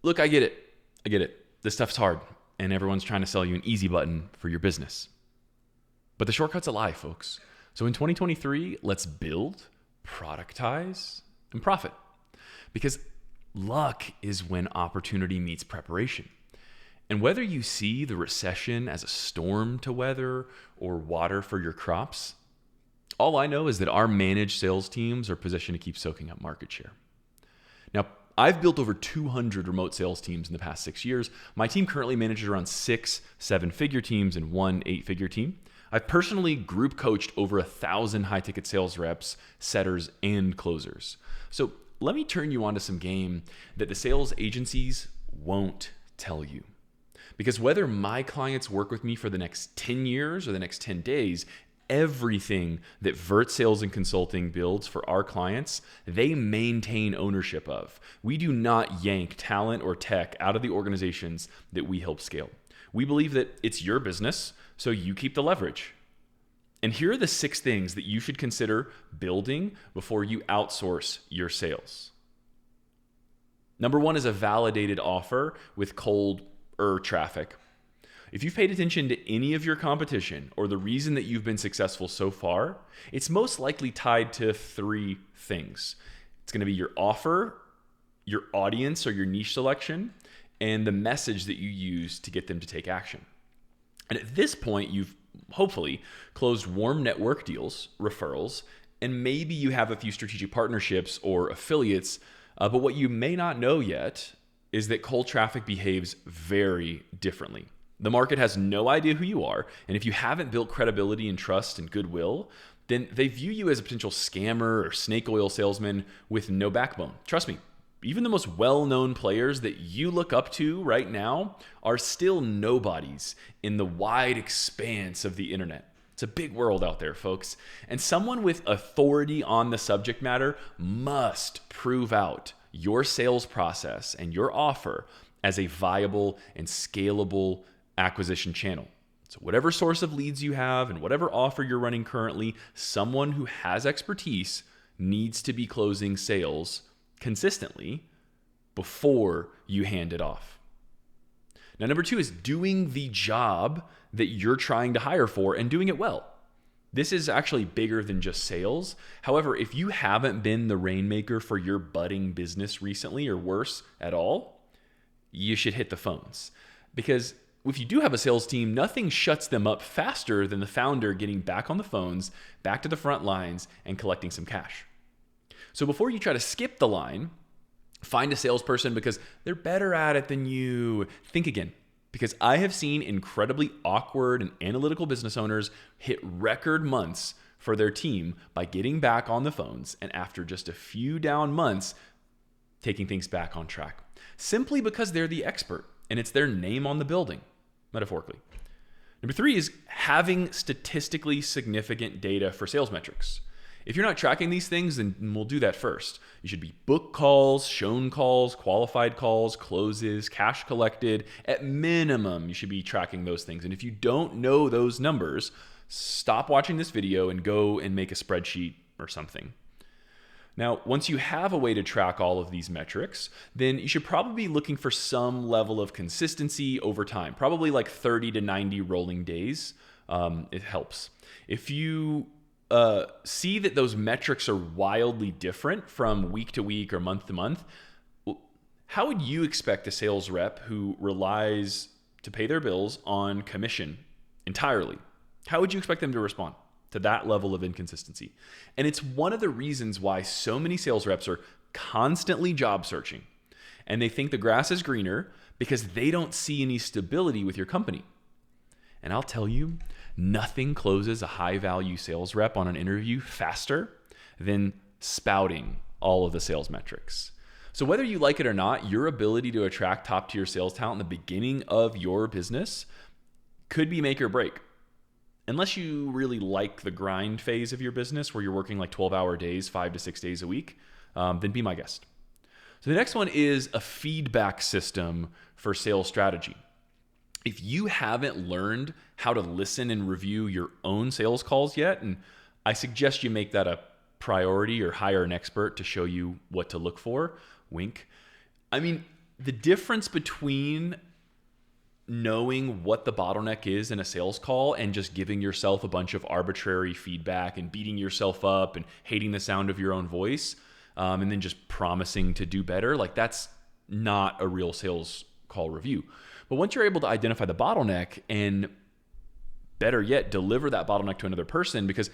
Look, I get it. I get it. This stuff's hard, and everyone's trying to sell you an easy button for your business. But the shortcut's a lie, folks. So in 2023, let's build, productize, and profit. Because luck is when opportunity meets preparation. And whether you see the recession as a storm to weather or water for your crops, all I know is that our managed sales teams are positioned to keep soaking up market share. Now, I've built over 200 remote sales teams in the past 6 years. My team currently manages around 6 7-figure teams and 1 8-figure team. I've personally group coached over 1,000 high-ticket sales reps, setters, and closers. So let me turn you on to some game that the sales agencies won't tell you. Because whether my clients work with me for the next 10 years or the next 10 days, everything that Vert Sales and Consulting builds for our clients, they maintain ownership of. We do not yank talent or tech out of the organizations that we help scale. We believe that it's your business, so you keep the leverage. And here are the 6 things that you should consider building before you outsource your sales. Number 1 is a validated offer with cold traffic. If you've paid attention to any of your competition or the reason that you've been successful so far, it's most likely tied to 3 things. It's going to be your offer, your audience or your niche selection, and the message that you use to get them to take action. And at this point, you've hopefully closed warm network deals, referrals, and maybe you have a few strategic partnerships or affiliates. But what you may not know yet is that cold traffic behaves very differently. The market has no idea who you are, and if you haven't built credibility and trust and goodwill, then they view you as a potential scammer or snake oil salesman with no backbone. Trust me, even the most well-known players that you look up to right now are still nobodies in the wide expanse of the internet. It's a big world out there, folks. And someone with authority on the subject matter must prove out your sales process and your offer as a viable and scalable acquisition channel. So whatever source of leads you have and whatever offer you're running currently, someone who has expertise needs to be closing sales consistently before you hand it off. Now, number 2 is doing the job that you're trying to hire for and doing it well. This is actually bigger than just sales. However, if you haven't been the rainmaker for your budding business recently or worse at all, you should hit the phones. Because if you do have a sales team, nothing shuts them up faster than the founder getting back on the phones, back to the front lines, and collecting some cash. So before you try to skip the line, find a salesperson because they're better at it than you. Think again. Because I have seen incredibly awkward and analytical business owners hit record months for their team by getting back on the phones and after just a few down months, taking things back on track. Simply because they're the expert and it's their name on the building, metaphorically. Number 3 is having statistically significant data for sales metrics. If you're not tracking these things, then we'll do that first. You should be booked calls, shown calls, qualified calls, closes, cash collected. At minimum, you should be tracking those things. And if you don't know those numbers, stop watching this video and go and make a spreadsheet or something. Now, once you have a way to track all of these metrics, then you should probably be looking for some level of consistency over time, probably like 30 to 90 rolling days. It helps. If you see that those metrics are wildly different from week to week or month to month, how would you expect a sales rep who relies to pay their bills on commission entirely? How would you expect them to respond to that level of inconsistency? And it's one of the reasons why so many sales reps are constantly job searching, and they think the grass is greener because they don't see any stability with your company. And I'll tell you, nothing closes a high-value sales rep on an interview faster than spouting all of the sales metrics. So whether you like it or not, your ability to attract top-tier sales talent in the beginning of your business could be make or break. Unless you really like the grind phase of your business where you're working like 12-hour days, 5 to 6 days a week, then be my guest. So the next one is a feedback system for sales strategy. If you haven't learned how to listen and review your own sales calls yet, and I suggest you make that a priority or hire an expert to show you what to look for, wink. I mean, the difference between knowing what the bottleneck is in a sales call and just giving yourself a bunch of arbitrary feedback and beating yourself up and hating the sound of your own voice, and then just promising to do better, like that's not a real sales call review. But once you're able to identify the bottleneck and better yet, deliver that bottleneck to another person, because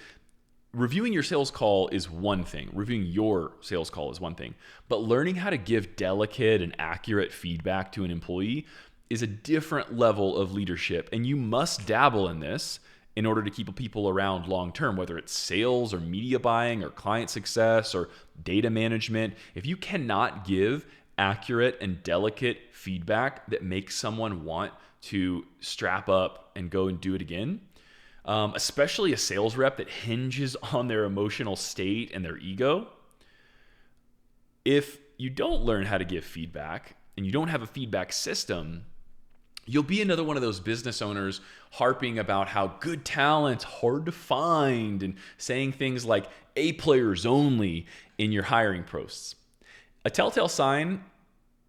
reviewing your sales call is one thing. Reviewing your sales call is one thing. But learning how to give delicate and accurate feedback to an employee is a different level of leadership. And you must dabble in this in order to keep people around long term, whether it's sales or media buying or client success or data management. If you cannot give accurate and delicate feedback that makes someone want to strap up and go and do it again, especially a sales rep that hinges on their emotional state and their ego. If you don't learn how to give feedback and you don't have a feedback system, you'll be another one of those business owners harping about how good talent's hard to find and saying things like A players only in your hiring posts. A telltale sign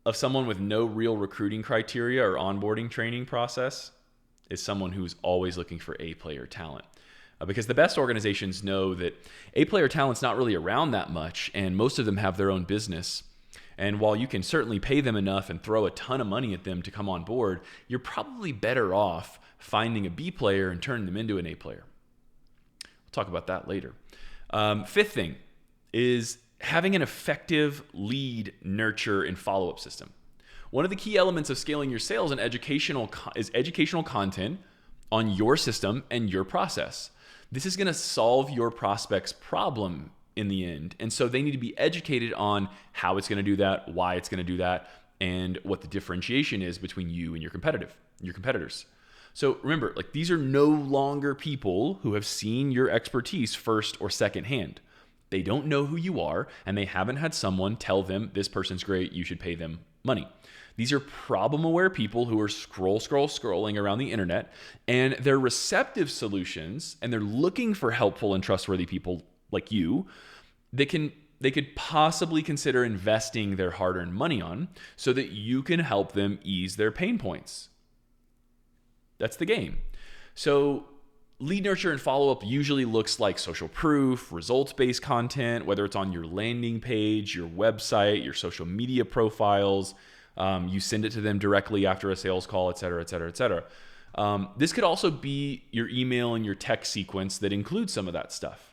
of someone with no real recruiting criteria or onboarding training process is someone who's always looking for A-player talent. Because the best organizations know that A-player talent's not really around that much, and most of them have their own business. And while you can certainly pay them enough and throw a ton of money at them to come on board, you're probably better off finding a B player and turning them into an A player. We'll talk about that later. Fifth thing is having an effective lead, nurture, and follow-up system. One of the key elements of scaling your sales and educational content on your system and your process. This is going to solve your prospect's problem in the end. And so they need to be educated on how it's going to do that, why it's going to do that, and what the differentiation is between you and your competitors. So remember, like, these are no longer people who have seen your expertise first or second hand. They don't know who you are, and they haven't had someone tell them this person's great, you should pay them money. These are problem-aware people who are scrolling around the internet, and they're receptive solutions, and they're looking for helpful and trustworthy people like you they could possibly consider investing their hard-earned money on so that you can help them ease their pain points. That's the game. So lead nurture and follow-up usually looks like social proof, results-based content, whether it's on your landing page, your website, your social media profiles. You send it to them directly after a sales call, et cetera, et cetera, et cetera. This could also be your email and your text sequence that includes some of that stuff.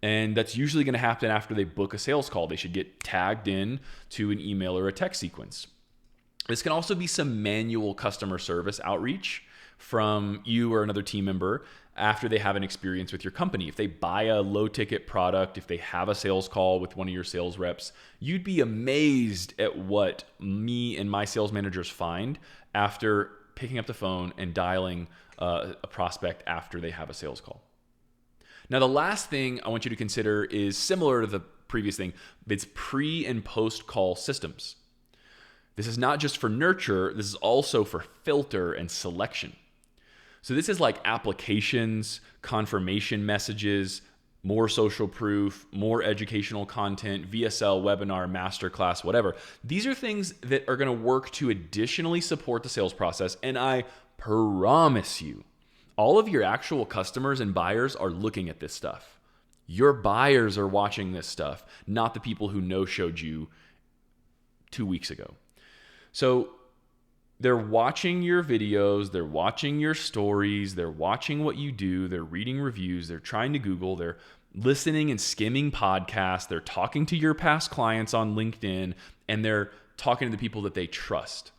And that's usually going to happen after they book a sales call. They should get tagged in to an email or a text sequence. This can also be some manual customer service outreach from you or another team member after they have an experience with your company. If they buy a low ticket product, if they have a sales call with one of your sales reps, you'd be amazed at what me and my sales managers find after picking up the phone and dialing a prospect after they have a sales call. Now, the last thing I want you to consider is similar to the previous thing. It's pre and post call systems. This is not just for nurture, this is also for filter and selection. So this is like applications, confirmation messages, more social proof, more educational content, VSL, webinar, masterclass, whatever. These are things that are going to work to additionally support the sales process. And I promise you, all of your actual customers and buyers are looking at this stuff. Your buyers are watching this stuff, not the people who no-showed you 2 weeks ago. So they're watching your videos, they're watching your stories, they're watching what you do, they're reading reviews, they're trying to Google, they're listening and skimming podcasts, they're talking to your past clients on LinkedIn, and they're talking to the people that they trust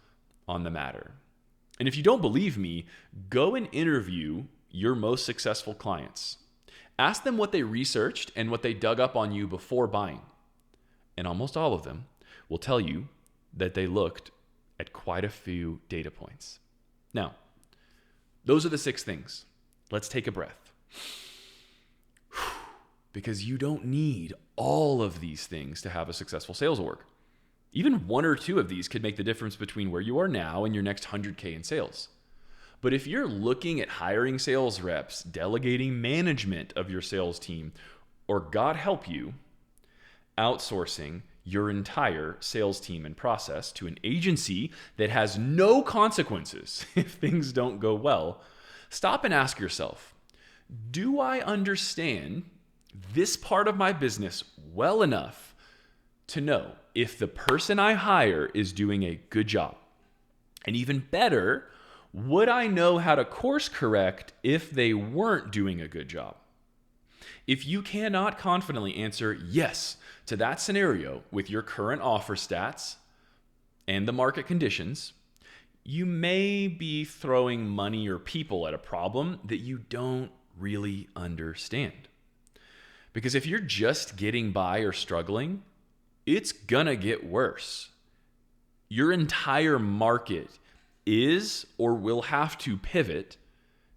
on the matter. And if you don't believe me, go and interview your most successful clients. Ask them what they researched and what they dug up on you before buying. And almost all of them will tell you that they looked at quite a few data points. Now, those are the 6 things. Let's take a breath. Because you don't need all of these things to have a successful sales org. Even 1 or 2 of these could make the difference between where you are now and your next 100K in sales. But if you're looking at hiring sales reps, delegating management of your sales team, or God help you, outsourcing, your entire sales team and process to an agency that has no consequences if things don't go well, stop and ask yourself, do I understand this part of my business well enough to know if the person I hire is doing a good job? And even better, would I know how to course correct if they weren't doing a good job? If you cannot confidently answer yes to that scenario with your current offer stats and the market conditions, you may be throwing money or people at a problem that you don't really understand. Because if you're just getting by or struggling, it's gonna get worse. Your entire market is or will have to pivot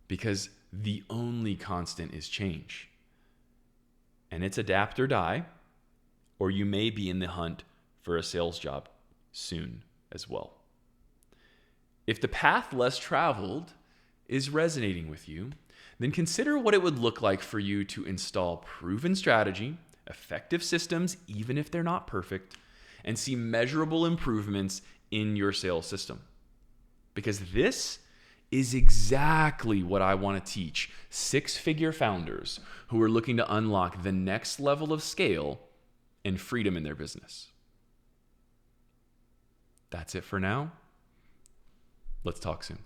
because the only constant is change. And it's adapt or die, or you may be in the hunt for a sales job soon as well. If the path less traveled is resonating with you, then consider what it would look like for you to install proven strategy, effective systems, even if they're not perfect, and see measurable improvements in your sales system. Because this is exactly what I want to teach six-figure founders who are looking to unlock the next level of scale and freedom in their business. That's it for now. Let's talk soon.